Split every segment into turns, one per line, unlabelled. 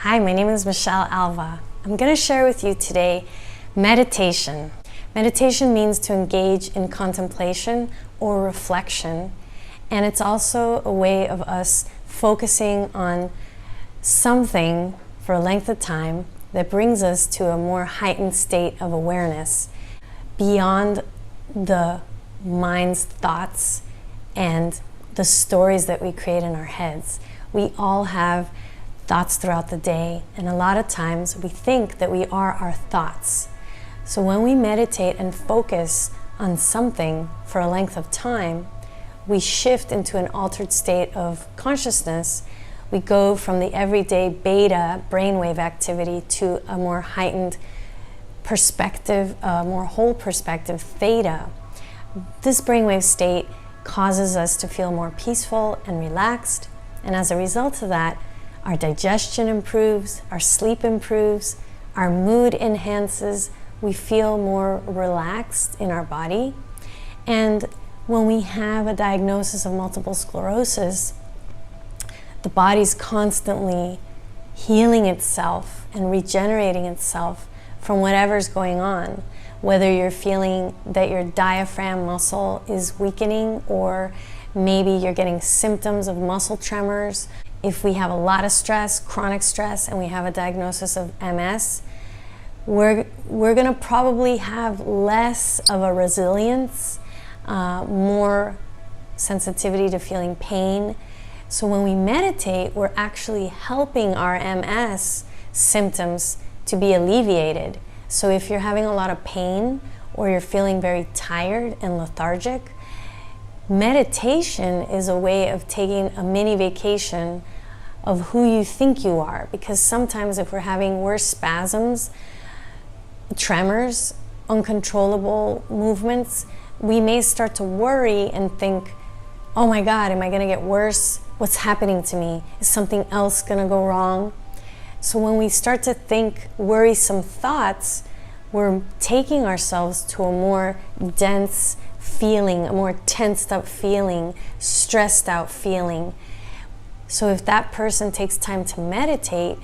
Hi, my name is Michelle Alva. I'm going to share with you today meditation. Meditation means to engage in contemplation or reflection, and it's also a way of us focusing on something for a length of time that brings us to a more heightened state of awareness beyond the mind's thoughts and the stories that we create in our heads. We all have thoughts throughout the day, and a lot of times we think that we are our thoughts. So when we meditate and focus on something for a length of time, we shift into an altered state of consciousness. We go from the everyday beta brainwave activity to a more heightened perspective, a more whole perspective, theta. This brainwave state causes us to feel more peaceful and relaxed, and as a result of that, our digestion improves, our sleep improves, our mood enhances, we feel more relaxed in our body. And when we have a diagnosis of multiple sclerosis, the body's constantly healing itself and regenerating itself from whatever's going on. Whether you're feeling that your diaphragm muscle is weakening, or maybe you're getting symptoms of muscle tremors. If we have a lot of stress, chronic stress, and we have a diagnosis of MS, we're going to probably have less of a resilience, more sensitivity to feeling pain. So when we meditate, we're actually helping our MS symptoms to be alleviated. So if you're having a lot of pain or you're feeling very tired and lethargic, meditation is a way of taking a mini vacation of who you think you are. Because sometimes if we're having worse spasms, tremors, uncontrollable movements, we may start to worry and think, oh my God, am I gonna get worse? What's happening to me? Is something else gonna go wrong? So when we start to think worrisome thoughts, we're taking ourselves to a more dense feeling, a more tensed up feeling, stressed out feeling. So if that person takes time to meditate,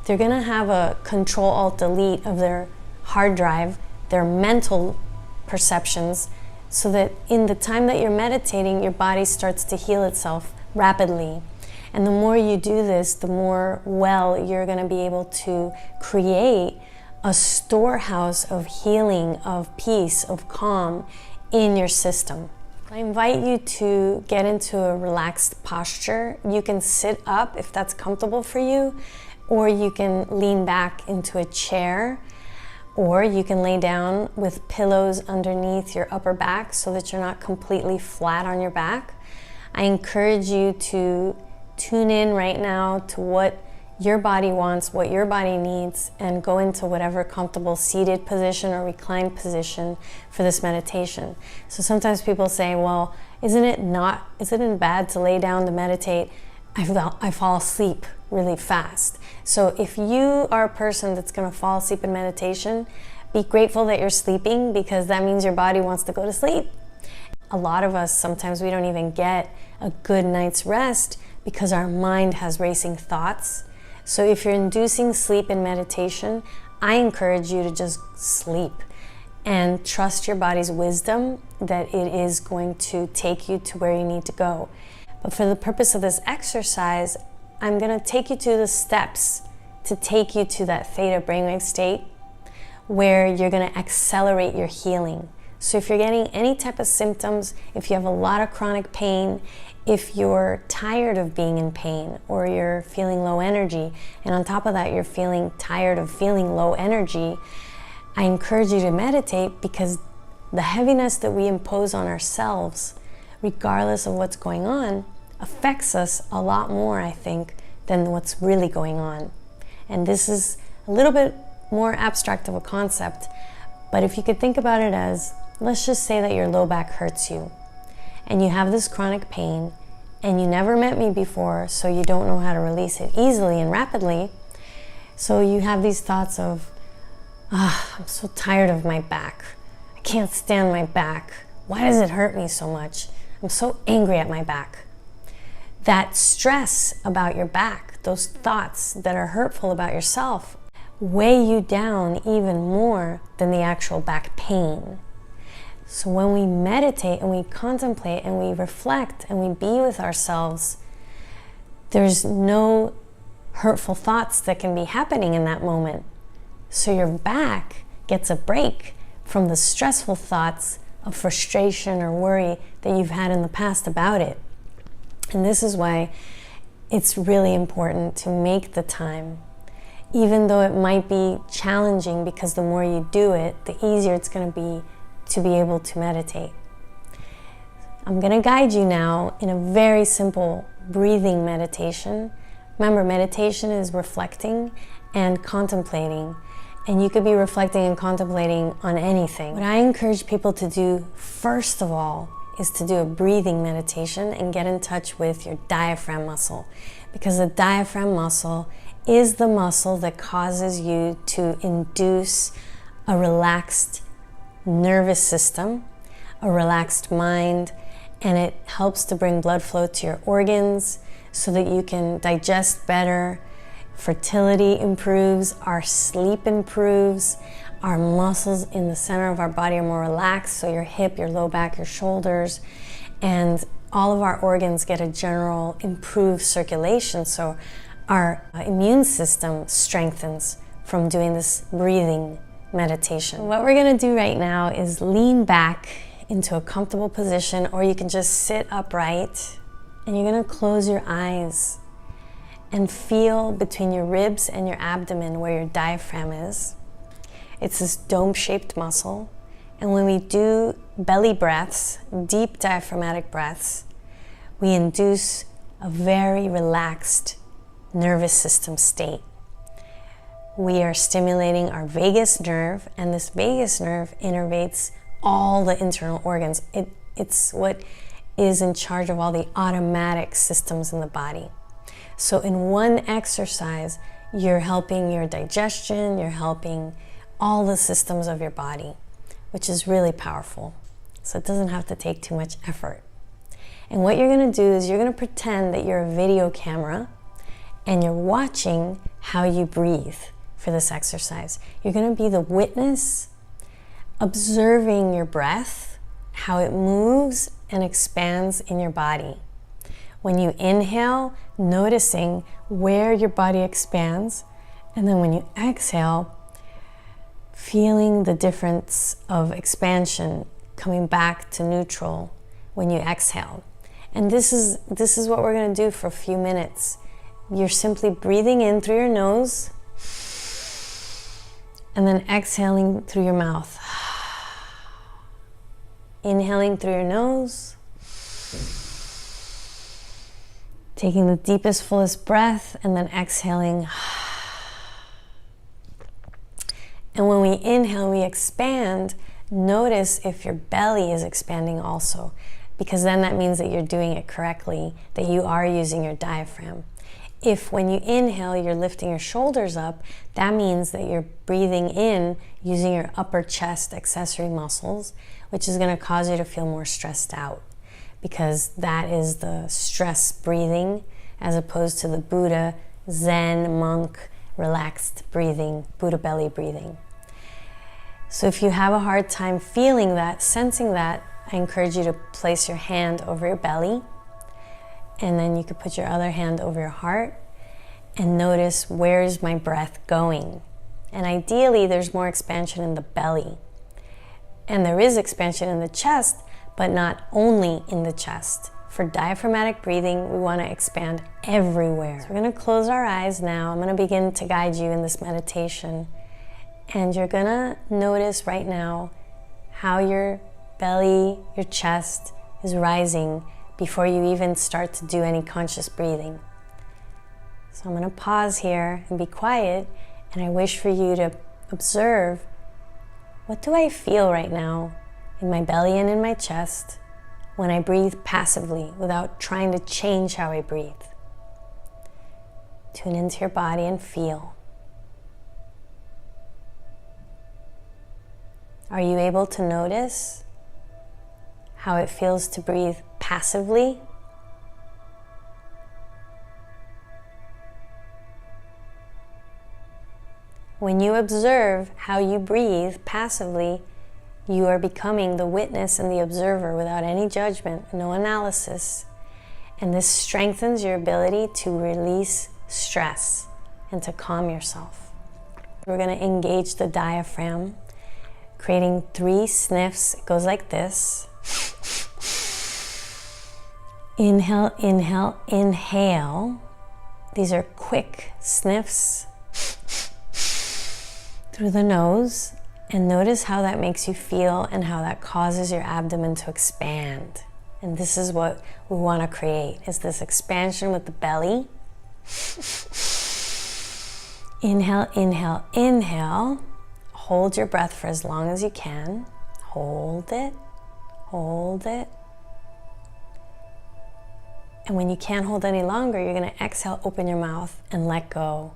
they're gonna have a Control-Alt-Delete of their hard drive, their mental perceptions, so that in the time that you're meditating, your body starts to heal itself rapidly. And the more you do this, the more you're gonna be able to create a storehouse of healing, of peace, of calm in your system. I invite you to get into a relaxed posture. You can sit up if that's comfortable for you, or you can lean back into a chair, or you can lay down with pillows underneath your upper back so that you're not completely flat on your back. I encourage you to tune in right now to what your body wants, what your body needs, and go into whatever comfortable seated position or reclined position for this meditation. So sometimes people say, well, isn't it bad to lay down to meditate? I fall asleep really fast. So if you are a person that's gonna fall asleep in meditation, be grateful that you're sleeping, because that means your body wants to go to sleep. A lot of us, sometimes we don't even get a good night's rest because our mind has racing thoughts. So if you're inducing sleep in meditation, I encourage you to just sleep and trust your body's wisdom that it is going to take you to where you need to go. But for the purpose of this exercise, I'm gonna take you to the steps to take you to that theta brainwave state where you're gonna accelerate your healing. So if you're getting any type of symptoms, if you have a lot of chronic pain, if you're tired of being in pain, or you're feeling low energy, and on top of that you're feeling tired of feeling low energy, I encourage you to meditate, because the heaviness that we impose on ourselves, regardless of what's going on, affects us a lot more, I think, than what's really going on. And this is a little bit more abstract of a concept, but if you could think about it as, let's just say that your low back hurts you, and you have this chronic pain, and you never met me before, so you don't know how to release it easily and rapidly. So you have these thoughts of, I'm so tired of my back. I can't stand my back. Why does it hurt me so much? I'm so angry at my back. that stress about your back, those thoughts that are hurtful about yourself, weigh you down even more than the actual back pain. So when we meditate and we contemplate and we reflect and we be with ourselves, there's no hurtful thoughts that can be happening in that moment. So your back gets a break from the stressful thoughts of frustration or worry that you've had in the past about it. And this is why it's really important to make the time, even though it might be challenging, because the more you do it, the easier it's going to be able to meditate. I'm going to guide you now in a very simple breathing meditation. Remember, meditation is reflecting and contemplating, and you could be reflecting and contemplating on anything. What I encourage people to do first of all is to do a breathing meditation and get in touch with your diaphragm muscle, because the diaphragm muscle is the muscle that causes you to induce a relaxed nervous system, a relaxed mind, and it helps to bring blood flow to your organs so that you can digest better. Fertility improves, our sleep improves, our muscles in the center of our body are more relaxed, so your hip, your low back, your shoulders, and all of our organs get a general improved circulation, so our immune system strengthens from doing this breathing meditation. What we're going to do right now is lean back into a comfortable position, or you can just sit upright, and you're going to close your eyes and feel between your ribs and your abdomen where your diaphragm is. It's this dome-shaped muscle, and when we do belly breaths, deep diaphragmatic breaths, we induce a very relaxed nervous system state. We are stimulating our vagus nerve, and this vagus nerve innervates all the internal organs. It's what is in charge of all the automatic systems in the body. So in one exercise, you're helping your digestion, you're helping all the systems of your body, which is really powerful. So it doesn't have to take too much effort. And what you're going to do is you're going to pretend that you're a video camera and you're watching how you breathe for this exercise. You're going to be the witness, observing your breath, how it moves and expands in your body. When you inhale, noticing where your body expands, and then when you exhale, feeling the difference of expansion coming back to neutral when you exhale. And this is what we're going to do for a few minutes. You're simply breathing in through your nose and then exhaling through your mouth. Inhaling through your nose, taking the deepest, fullest breath, and then exhaling. And when we inhale, we expand. Notice if your belly is expanding also, because then that means that you're doing it correctly, that you are using your diaphragm. If when you inhale, you're lifting your shoulders up, that means that you're breathing in using your upper chest accessory muscles, which is going to cause you to feel more stressed out, because that is the stress breathing as opposed to the Buddha, Zen, monk, relaxed breathing, Buddha belly breathing. So if you have a hard time feeling that, sensing that, I encourage you to place your hand over your belly, and then you could put your other hand over your heart and notice, where's my breath going? And ideally, there's more expansion in the belly. And there is expansion in the chest, but not only in the chest. For diaphragmatic breathing, we want to expand everywhere. So we're going to close our eyes now. I'm going to begin to guide you in this meditation. And you're going to notice right now how your belly, your chest is rising before you even start to do any conscious breathing. So I'm going to pause here and be quiet, and I wish for you to observe, what do I feel right now in my belly and in my chest when I breathe passively without trying to change how I breathe? Tune into your body and feel. Are you able to notice how it feels to breathe passively? When you observe how you breathe passively, you are becoming the witness and the observer without any judgment, no analysis. And this strengthens your ability to release stress and to calm yourself. We're going to engage the diaphragm, creating 3 sniffs. It goes like this. Inhale, inhale, inhale. These are quick sniffs through the nose, and notice how that makes you feel and how that causes your abdomen to expand. And this is what we want to create, is this expansion with the belly. Inhale, inhale, inhale. Hold your breath for as long as you can. Hold it, hold it. And when you can't hold any longer, you're going to exhale, open your mouth, and let go.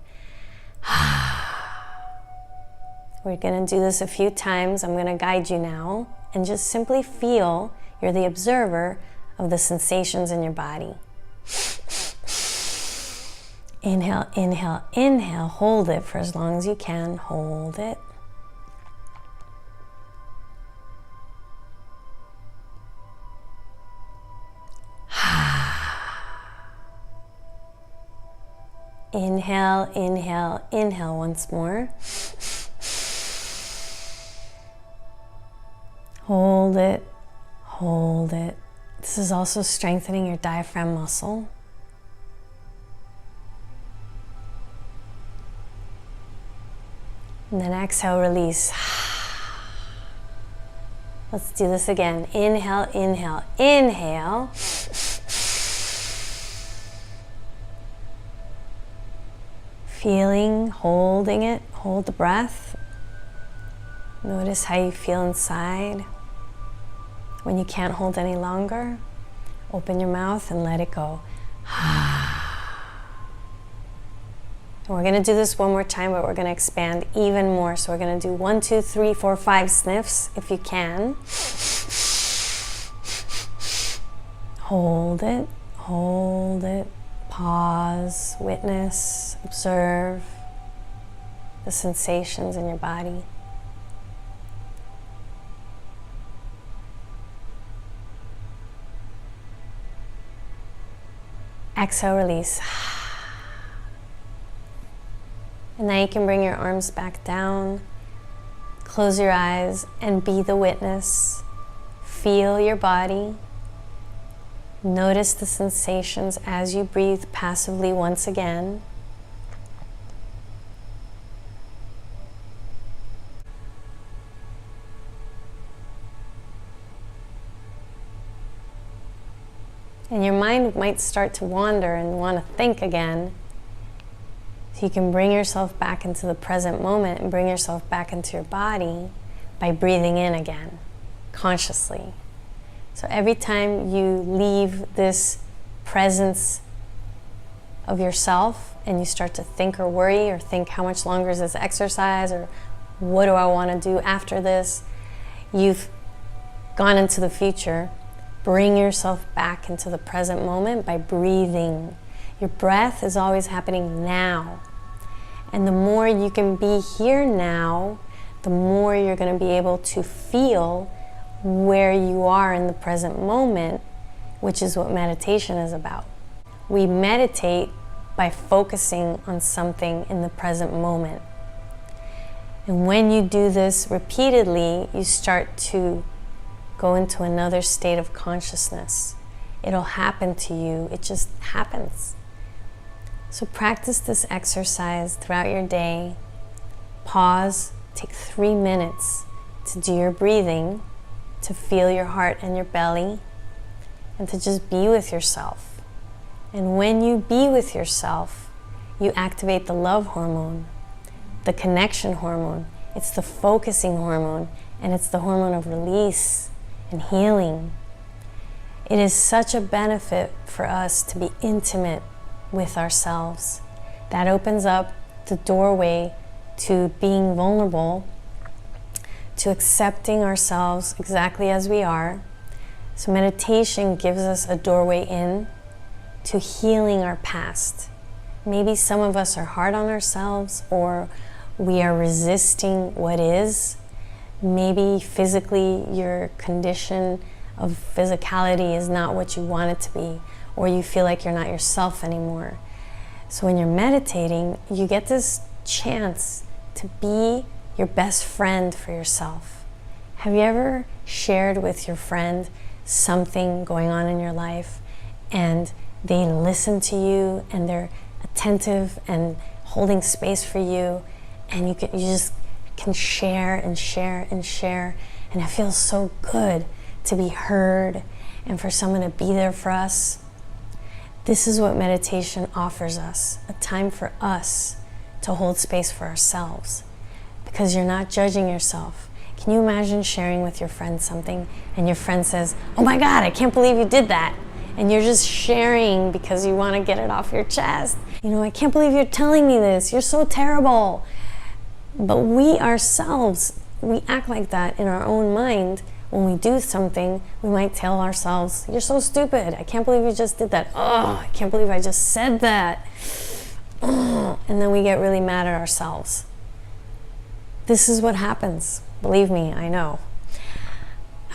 We're going to do this a few times. I'm going to guide you now, and just simply feel you're the observer of the sensations in your body. Inhale, inhale, inhale. Hold it for as long as you can. Hold it. Inhale, inhale, inhale once more. Hold it, hold it. This is also strengthening your diaphragm muscle. And then exhale, release. Let's do this again. Inhale, inhale, inhale. Feeling, holding it, hold the breath. Notice how you feel inside. When you can't hold any longer, open your mouth and let it go. And we're going to do this one more time, but we're going to expand even more. So we're going to do 1, 2, 3, 4, 5 sniffs if you can. Hold it, hold it. Pause, witness, observe the sensations in your body. Exhale, release. And now you can bring your arms back down, close your eyes, and be the witness. Feel your body. Notice the sensations as you breathe passively once again. And your mind might start to wander and want to think again. So you can bring yourself back into the present moment and bring yourself back into your body by breathing in again, consciously. So every time you leave this presence of yourself and you start to think or worry or think, how much longer is this exercise, or what do I want to do after this, you've gone into the future. Bring yourself back into the present moment by breathing. Your breath is always happening now. And the more you can be here now, the more you're going to be able to feel where you are in the present moment, which is what meditation is about. We meditate by focusing on something in the present moment. And when you do this repeatedly, you start to go into another state of consciousness. It'll happen to you. It just happens. So practice this exercise throughout your day. Pause, take 3 minutes to do your breathing, to feel your heart and your belly, and to just be with yourself. And when you be with yourself, you activate the love hormone, the connection hormone. It's the focusing hormone, and it's the hormone of release and healing. It is such a benefit for us to be intimate with ourselves. That opens up the doorway to being vulnerable, to accepting ourselves exactly as we are. So meditation gives us a doorway in to healing our past. Maybe some of us are hard on ourselves, or we are resisting what is. Maybe physically your condition of physicality is not what you want it to be, or you feel like you're not yourself anymore. So when you're meditating, you get this chance to be your best friend for yourself. Have you ever shared with your friend something going on in your life and they listen to you and they're attentive and holding space for you, and you just can share and share and share, and it feels so good to be heard and for someone to be there for us? This is what meditation offers us, a time for us to hold space for ourselves, because you're not judging yourself. Can you imagine sharing with your friend something and your friend says, "Oh my God, I can't believe you did that." And you're just sharing because you want to get it off your chest. "I can't believe you're telling me this. You're so terrible." But we ourselves, we act like that in our own mind. When we do something, we might tell ourselves, "You're so stupid. I can't believe you just did that. Oh, I can't believe I just said that." Oh. And then we get really mad at ourselves. This is what happens. Believe me, I know.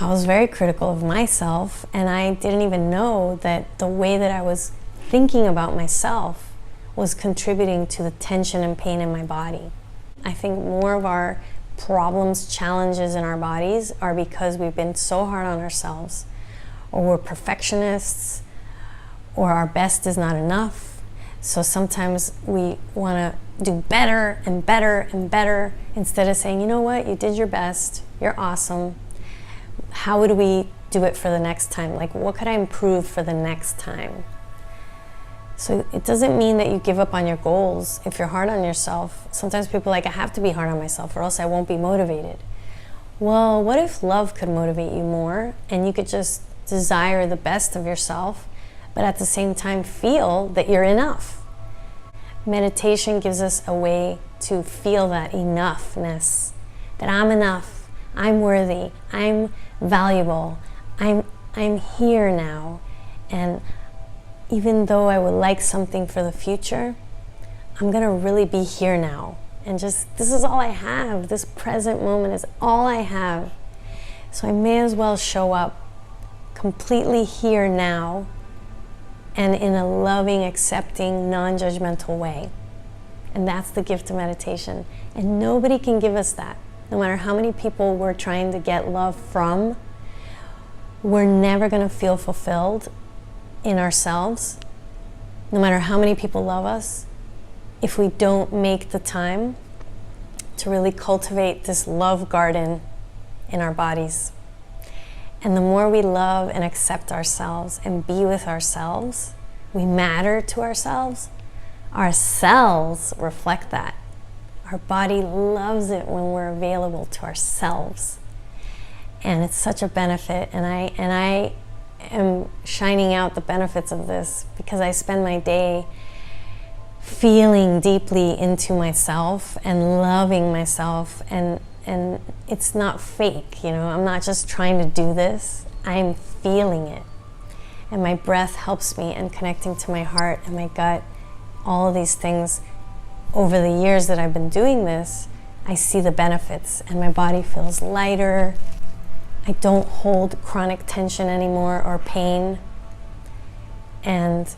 I was very critical of myself, and I didn't even know that the way that I was thinking about myself was contributing to the tension and pain in my body. I think more of our problems, challenges in our bodies are because we've been so hard on ourselves, or we're perfectionists, or our best is not enough. So sometimes we want to do better and better and better instead of saying, "You know what, you did your best, you're awesome. How would we do it for the next time? Like, what could I improve for the next time?" So it doesn't mean that you give up on your goals if you're hard on yourself. Sometimes people are like, "I have to be hard on myself or else I won't be motivated." Well, what if love could motivate you more and you could just desire the best of yourself, but at the same time feel that you're enough? Meditation gives us a way to feel that enoughness, that I'm enough, I'm worthy, I'm valuable, I'm here now, and even though I would like something for the future, I'm gonna really be here now. And just, this is all I have. This present moment is all I have. So I may as well show up completely here now and in a loving, accepting, non-judgmental way. And that's the gift of meditation. And nobody can give us that. No matter how many people we're trying to get love from, we're never gonna feel fulfilled in ourselves, no matter how many people love us, if we don't make the time to really cultivate this love garden in our bodies. And the more we love and accept ourselves and be with ourselves, we matter to ourselves, our cells reflect that. Our body loves it when we're available to ourselves. And it's such a benefit, and I am shining out the benefits of this because I spend my day feeling deeply into myself and loving myself, and it's not fake, I'm not just trying to do this, I'm feeling it. And my breath helps me, and connecting to my heart and my gut, all of these things. Over the years that I've been doing this, I see the benefits, and my body feels lighter. I don't hold chronic tension anymore or pain. And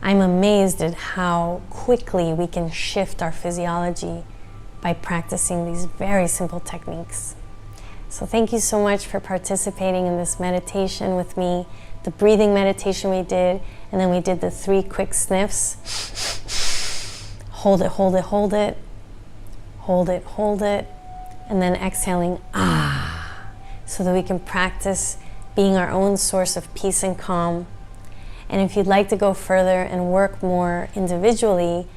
I'm amazed at how quickly we can shift our physiology by practicing these very simple techniques. So thank you so much for participating in this meditation with me, the breathing meditation we did, and then we did the 3 quick sniffs. Hold it, hold it, hold it, hold it, hold it, and then exhaling, so that we can practice being our own source of peace and calm. And if you'd like to go further and work more individually,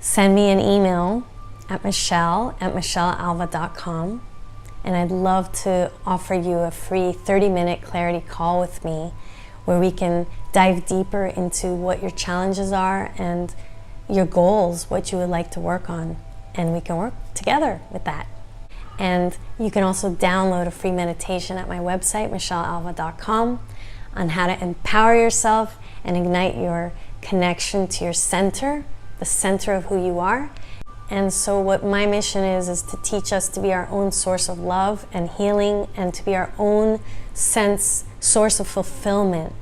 send me an email at michelle@michellealva.com, and I'd love to offer you a free 30-minute clarity call with me where we can dive deeper into what your challenges are and your goals, what you would like to work on, and we can work together with that. And you can also download a free meditation at my website, michellealva.com, on how to empower yourself and ignite your connection to your center, the center of who you are. And so what my mission is to teach us to be our own source of love and healing, and to be our own source of fulfillment.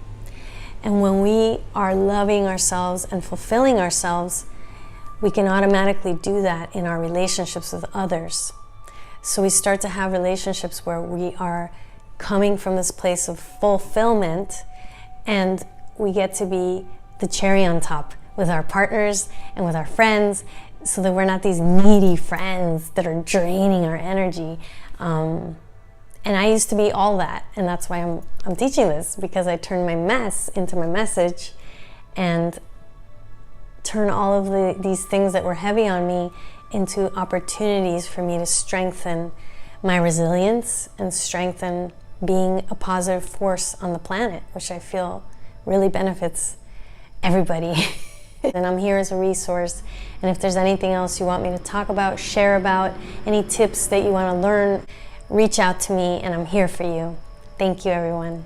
And when we are loving ourselves and fulfilling ourselves, we can automatically do that in our relationships with others. So we start to have relationships where we are coming from this place of fulfillment, and we get to be the cherry on top with our partners and with our friends, so that we're not these needy friends that are draining our energy. And I used to be all that, and that's why I'm teaching this, because I turned my mess into my message, and turn all of these things that were heavy on me into opportunities for me to strengthen my resilience and strengthen being a positive force on the planet, which I feel really benefits everybody. And I'm here as a resource, and if there's anything else you want me to talk about, share about, any tips that you want to learn, reach out to me, and I'm here for you. Thank you, everyone.